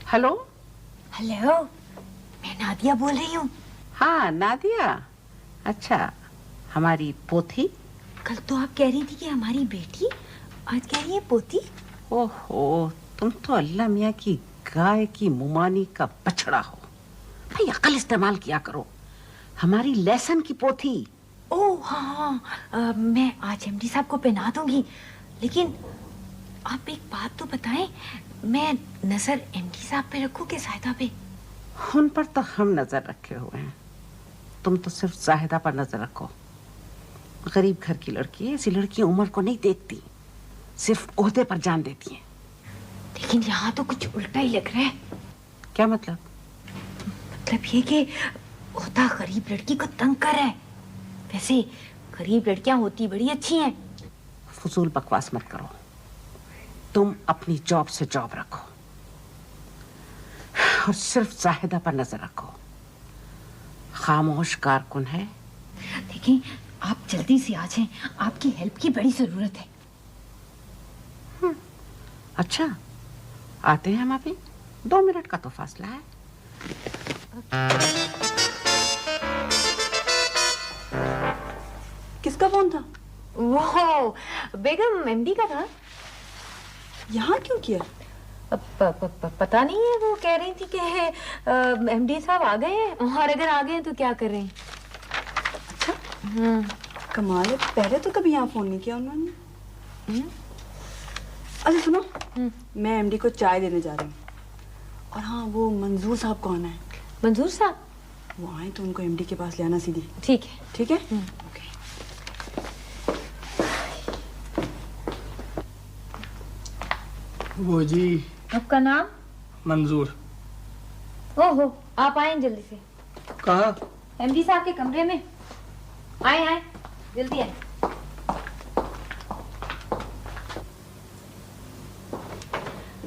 हेलो। हेलो, मैं नादिया बोल रही हूँ। हाँ नादिया, अच्छा हमारी पोथी? कल तो आप कह रही थी कि हमारी बेटी, आज कह रही है पोती। ओहो, तुम तो अल्लाह मियाँ की गाय की मुमानी का बछड़ा हो। भाई अकल इस्तेमाल किया करो। हमारी लेसन की पोथी। ओह हाँ, मैं आज एमडी साहब को पहना दूंगी। लेकिन आप एक बात तो बताएं, मैं नजर एमडी साहब पे रखूं कि ज़ाहिदा पे? उन पर तो हम नजर रखे हुए हैं, तुम तो सिर्फ ज़ाहिदा पर नजर रखो। गरीब घर की लड़की है, ऐसी लड़कियां उम्र को नहीं देखती, सिर्फ ओहदे पर जान देती हैं। लेकिन यहाँ तो कुछ उल्टा ही लग रहा है। क्या मतलब? मतलब ये कि ओहदा गरीब लड़की को तंग कर रहा है। वैसे गरीब लड़कियां होती बड़ी अच्छी हैं। फजूल बकवास मत करो, तुम अपनी जॉब से जॉब रखो और सिर्फ ज़ाहिदा पर नजर रखो। खामोश कारकुन है। देखिए, आप जल्दी से आ जाएं, आपकी हेल्प की बड़ी जरूरत है। अच्छा, आते हैं हम अभी, 2 मिनट का तो फासला है। किसका फोन था? वो बेगम एमडी का था। यहाँ क्यों किया? पता नहीं है, वो कह रही थी कि एमडी साहब आ गए हैं, और अगर आ गए हैं तो क्या कर रहे हैं। अच्छा कमाल है, पहले तो कभी यहाँ फोन नहीं किया उन्होंने। अच्छा सुनो, मैं एमडी को चाय देने जा रही हूँ। और हाँ, वो मंजूर साहब कौन है? मंजूर साहब? वो आए तो उनको एमडी के पास ले आना सीधी। ठीक है। ठीक है। ओके। वो जी। आपका नाम? मंजूर। ओहो, आप आए जल्दी से। कहाँ? एमडी साहब के कमरे में। आए जल्दी आए।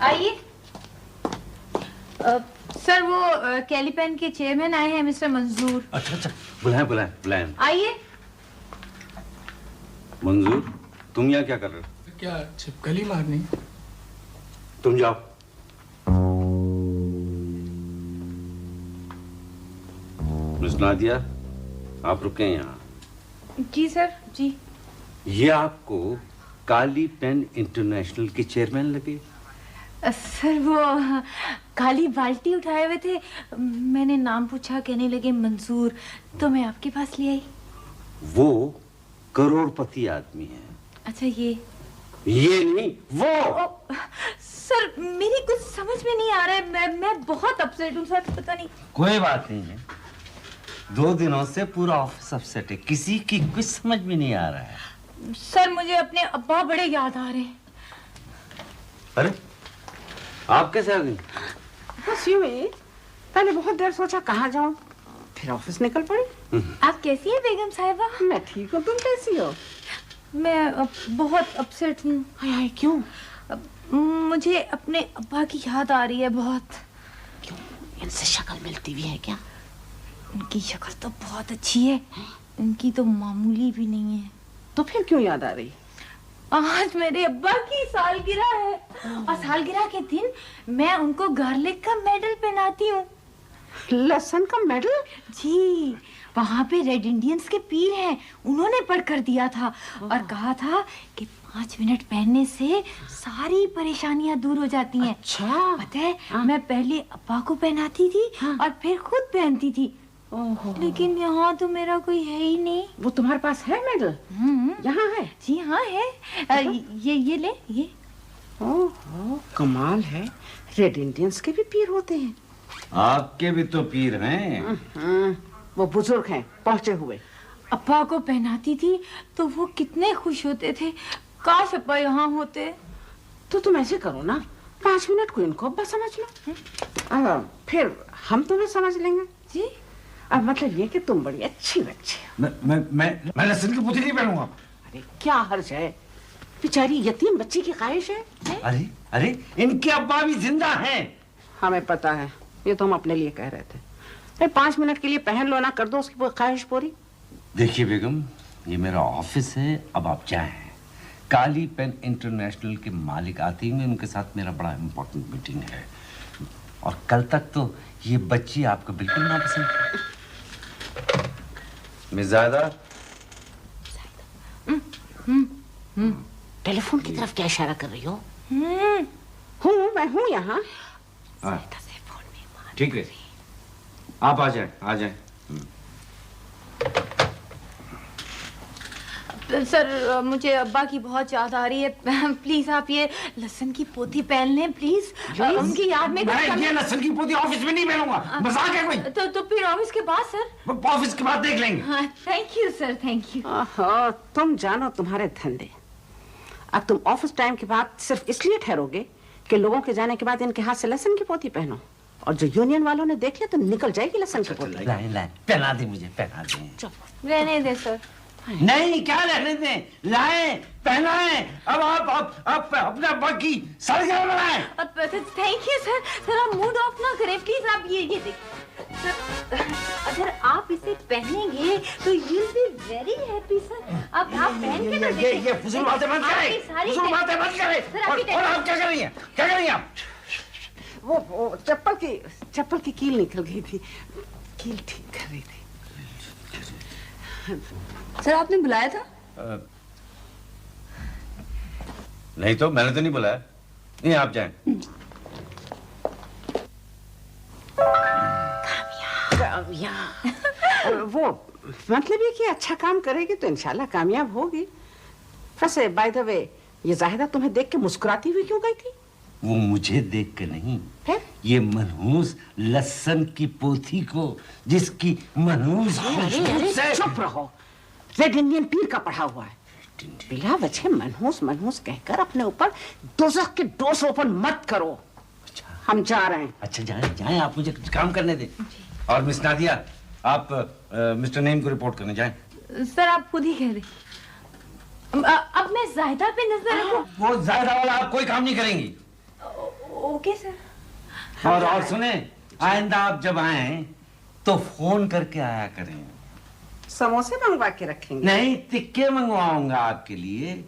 आइए। सर वो कैलीपेन के चेयरमैन आए हैं, मिस्टर मंजूर। अच्छा अच्छा, बुलाएं बुलाएं बुलाएं। आइए। मंजूर, तुम यहाँ क्या कर रहे हो? क्या छिपकली मारनी? तुम जाओ। मिस नादिया, आप रुके यहाँ। जी सर, जी। ये आपको काली पेन इंटरनेशनल के चेयरमैन लगे? सर वो काली बाल्टी उठाए हुए थे, मैंने नाम पूछा, कहने लगे मंजूर, तो मैं आपके पास ले आई। वो करोड़पति आदमी है। अच्छा ये नहीं, वो। सर मेरी कुछ समझ में नहीं आ रहा है, मैं बहुत अपसेट हूँ सर, पता नहीं। कोई बात नहीं है, 2 दिनों से पूरा ऑफिस अपसेट है, किसी की कुछ समझ में नहीं आ रहा है। सर मुझे अपने अब्बा बड़े याद आ रहे हैं। अरे आप कैसे आ गई? बस यूं ही, पहले बहुत देर सोचा कहाँ जाऊं, फिर ऑफिस निकल पड़ी। आप कैसी हैं बेगम साहिबा? मैं ठीक हूँ, तुम कैसी हो? मैं बहुत अपसेट हूँ। हाय क्यों? मुझे अपने अब्बा की याद आ रही है बहुत। क्यों, इनसे शक्ल मिलती भी है क्या? उनकी शक्ल तो बहुत अच्छी है, इनकी तो मामूली भी नहीं है। तो फिर क्यों याद आ रही? आज मेरे अब्बा की सालगिरह है और सालगिरह के दिन मैं उनको गार्लिक का मेडल पहनाती हूँ। लहसुन का मेडल? जी, वहाँ पे रेड इंडियंस के पीर हैं, उन्होंने पढ़ कर दिया था और कहा था कि 5 मिनट पहनने से सारी परेशानियां दूर हो जाती हैं। अच्छा। पता है, मैं पहले अब्बा को पहनाती थी और फिर खुद पहनती थी। लेकिन यहाँ तो मेरा कोई है ही नहीं। वो तुम्हारे पास है मेडल? यहाँ है? जी हाँ है। ये ले ये। ओहो, कमाल है, रेड इंडियंस के भी पीर होते हैं। आपके भी तो पीर हैं। वो बुजुर्ग हैं, पहुंचे हुए। अब्बा को पहनाती थी तो वो कितने खुश होते थे, काश अब्बा यहाँ होते। तो तुम ऐसे करो ना, 5 मिनट को इनको अब्बा समझ लो, फिर हम तुम्हें समझ लेंगे। जी, अब मतलब ये कि तुम बड़ी अच्छी बच्ची हो। मैं लहसुन की पोथी नहीं पहनूंगा। अरे क्या हर्ज है, बेचारी यतीम बच्ची की ख्वाहिश है। अरे अरे, इनके अब्बा भी जिंदा हैं। हमें पता है, ये तो हम अपने लिए कह रहे थे। अरे 5 मिनट के लिए पहन लो ना, कर दो उसकी ख्वाहिश पूरी। देखिए बेगम, ये मेरा ऑफिस है, अब आप जाएं। काली पेन इंटरनेशनल के मालिक आते हैं, उनके साथ मेरा बड़ा इम्पोर्टेंट मीटिंग है और कल तक तो ये बच्ची आपको बिल्कुल ना पसंद है। मिस ज़ायदा, टेलीफोन की तरफ क्या इशारा कर रही हो? हूँ, मैं हूँ यहाँ। ठीक है, आप आ जाएं, आ जाएं। सर मुझे अब्बा की बहुत याद आ रही है, प्लीज आप ये लहसुन की पोथी पहन लें प्लीज। उनकी याद में मैं ये लहसुन की पोथी ऑफिस में नहीं पहनूंगा, मजाक है कोई? तो फिर ऑफिस के बाद सर? ऑफिस के बाद देख लेंगे। हाँ, thank you sir, thank you. तुम जानो तुम्हारे धंधे। अब तुम ऑफिस टाइम के बाद सिर्फ इसलिए ठहरोगे कि लोगों के जाने के बाद इनके हाथ से लहसुन की पोथी पहनो, और जो यूनियन वालों ने देख लिया तो निकल जाएगी लहसुन की पोथी। पहना दे मुझे, पहना दे। रहने दे सर। नहीं, क्या रहने दें, लाएं, पहनाएं। अब आप अपने अब्बा की सालगिरह मनाएं। Thank you sir. सर आप मूड ऑफ ना करें प्लीज। आप ये देखिए सर, अगर आप इसे पहनेंगे तो you will be very happy sir. आप पहन के ना देखिए। ये फुजूल बातें मत करें, फुजूल बातें मत करें। और आप क्या कर रही हैं? क्या कर रही हैं आप? वो चप्पल की कील निकल गई थी, कील ठीक कर रही थी। सर आपने बुलाया था? नहीं तो मैंने तो नहीं बुलाया। नहीं, आप जाएं। वो मतलब ये कि अच्छा काम करेगी तो इंशाल्लाह कामयाब होगी। वैसे बाय द वे, ये जाहिदा तुम्हें देख के मुस्कुराती हुई क्यों गई थी? वो मुझे देख के नहीं, फिर? ये मनहूस लहसुन की पोथी को, जिसकी मनहूस खुशबू से। चुप रहो, रेड इंडियन पीर का पढ़ा हुआ है। बिला वजह मनहूस कहकर अपने ऊपर दोज़ख के डोस ओपन मत करो। अच्छा, हम जा रहे हैं। अच्छा जाएं, आप मुझे कुछ काम करने दें। और मिस नादिया, आप मिस्टर नईम को रिपोर्ट करने जाएं। सर आप खुद ही कह रहे। अब मैं जायदा पे नजर रखूं? वो जायदा वाला आप कोई काम नहीं करेंगी। Okay sir. और सुने, आइंदा आप जब आए तो फोन करके आया करें। समोसे मंगवा के रखेंगे? नहीं, टिक्के मंगवाऊंगा आपके लिए।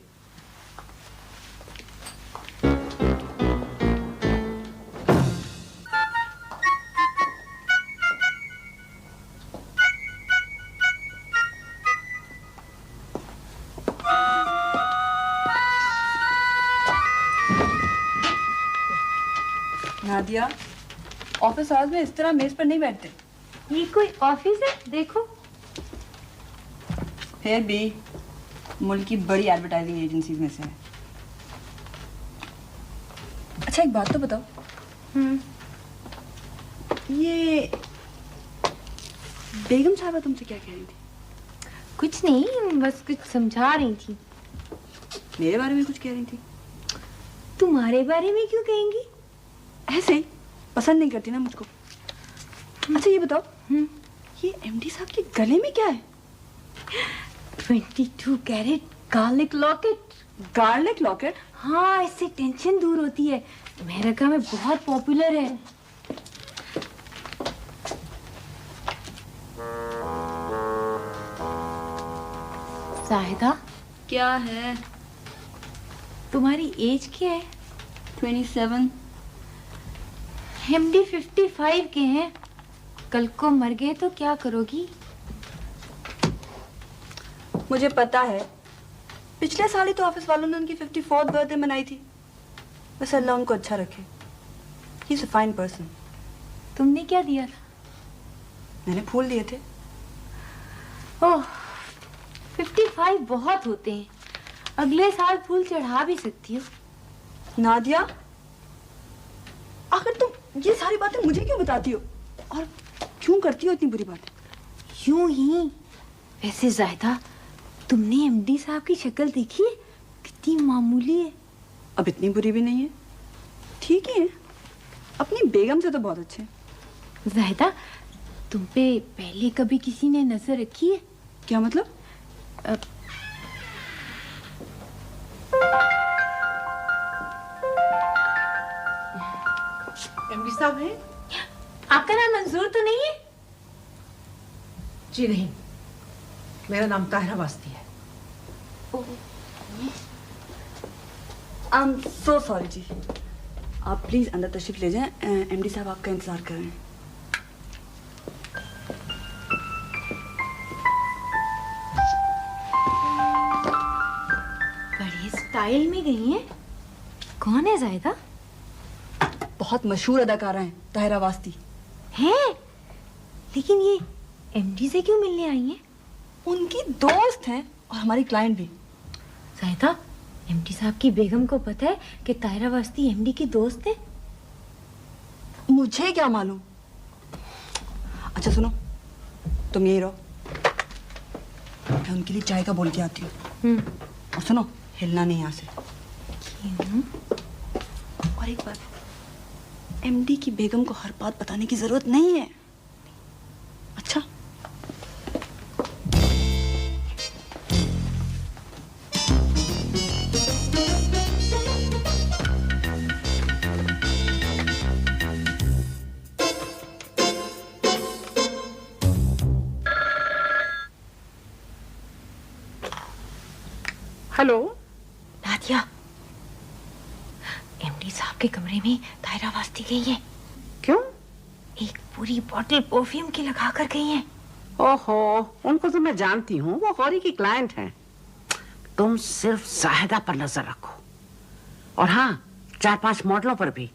नादिया, ऑफिस आवर्स में इस तरह मेज पर नहीं बैठते। ये कोई ऑफिस है? देखो। फिर भी मुल्क की बड़ी एडवर्टाइजिंग एजेंसीज में से है। अच्छा एक बात तो बताओ, ये बेगम साहबा तुमसे क्या कह रही थी? कुछ नहीं, बस कुछ समझा रही थी। मेरे बारे में कुछ कह रही थी? तुम्हारे बारे में क्यों कहेंगी? ऐसे ही, पसंद नहीं करती ना मुझको। अच्छा ये बताओ, ये एमडी साहब के गले में क्या है? 22 carat garlic locket. Garlic locket? हाँ, इससे टेंशन दूर होती है। अमेरिका में बहुत पॉपुलर है। साहिदा, क्या है? तुम्हारी एज क्या है? 27। एमडी 55 के हैं। कल को मर गए तो क्या करोगी? मुझे पता है, पिछले साल ही तो ऑफिस वालों ने उनकी 54th बर्थडे मनाई थी। बस अल्लाह उनको अच्छा रखे। He is a fine person. तुमने क्या दिया था? मैंने फूल दिए थे। ओह, 55 बहुत होते हैं। अगले साल फूल चढ़ा भी सकती हो। नादिया, आखिर तुम ये सारी बातें मुझे क्यों बताती हो और क्यों करती हो इतनी बुरी बातें? यूं ही। वैसे जायदा, तुमने एमडी साहब की शक्ल देखी है? कितनी मामूली है। अब इतनी बुरी भी नहीं है, ठीक ही है। अपनी बेगम से तो बहुत अच्छे हैं। जायदा, तुम पे पहले कभी किसी ने नजर रखी है? क्या मतलब? एमडी साहब हैं? आपका नाम मंजूर तो नहीं है? जी नहीं, मेरा नाम ताहिरा वास्ती है। आई एम सो सॉरी जी। आप प्लीज अंदर तशरीफ ले जाएं। एमडी साहब आपका इंतजार कर रहे हैं। बड़े स्टाइल में गई हैं। कौन है जायदा? बहुत मशहूर अदाकारा हैं ताहिरा वास्ती। हैं? लेकिन ये एमडी से क्यों मिलने आई हैं? उनकी दोस्त हैं और हमारी क्लाइंट भी। जायदा, एमडी साहब की बेगम को पता है कि ताहिरा वास्ती एमडी की दोस्त है? मुझे क्या मालूम। अच्छा सुनो, तुम यही रहो, मैं उनके लिए चाय का बोल के आती हूँ। और सुनो, हिलना नहीं यहाँ से। और एक बात, एमडी की बेगम को हर बात बताने की जरूरत नहीं है। अच्छा? हेलो नादिया, एमडी साहब के कमरे में ताहिरा वास्ती गई है। क्यों? एक पूरी बॉटल परफ्यूम की लगा कर गई है। ओहो, उनको तो मैं जानती हूँ, वो गौरी की क्लाइंट हैं। तुम सिर्फ जाहिदा पर नजर रखो, और हाँ, 4-5 मॉडलों पर भी,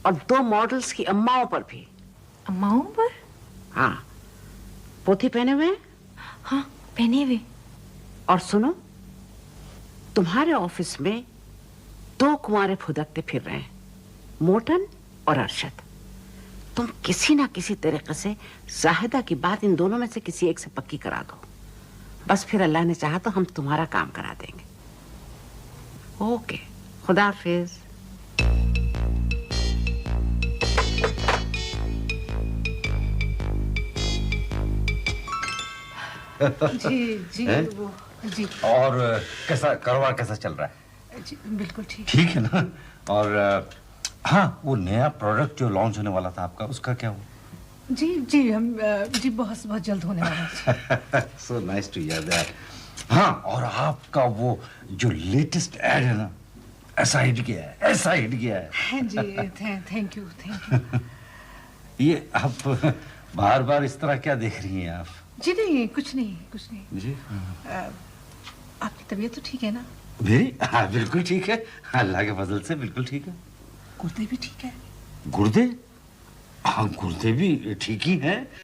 और 2 मॉडल्स की अम्माओं पर भी। अम्माओं पर? हाँ, पोथी पहने हुए? हाँ, पहने हुए। और सुनो, तुम्हारे ऑफिस में 2 कुंवारे फुदकते फिर रहे हैं, मोटन और अरशद। तुम किसी ना किसी तरीके से जाहिदा की बात इन दोनों में से किसी एक से पक्की करा दो। बस फिर अल्लाह ने चाहा तो हम तुम्हारा काम करा देंगे। ओके, खुदा हाफिज। जी हैं? वो जी और कैसा कारोबार कैसा चल रहा है? जी बिल्कुल ठीक। ठीक है ना? और हाँ, वो नया प्रोडक्ट जो लॉन्च होने वाला था आपका, उसका क्या हुआ? जी जी हम जी बहुत बहुत जल्द होने वाला है। So nice to hear that. हाँ, और आपका वो जो लेटेस्ट एड है ना, ऐसा हिट गया है, ऐसा हिट गया है। हाँ जी, थैंक यू थैंक यू। ये आप बार बार इस तरह क्या देख रही हैं आप? जी नहीं, कुछ नहीं कुछ नहीं। जी आपकी तबीयत तो ठीक है ना? मेरी? हाँ बिल्कुल ठीक है, अल्लाह के फजल से बिल्कुल ठीक है। गुर्दे भी ठीक है? गुर्दे? हाँ, गुर्दे भी ठीक ही हैं।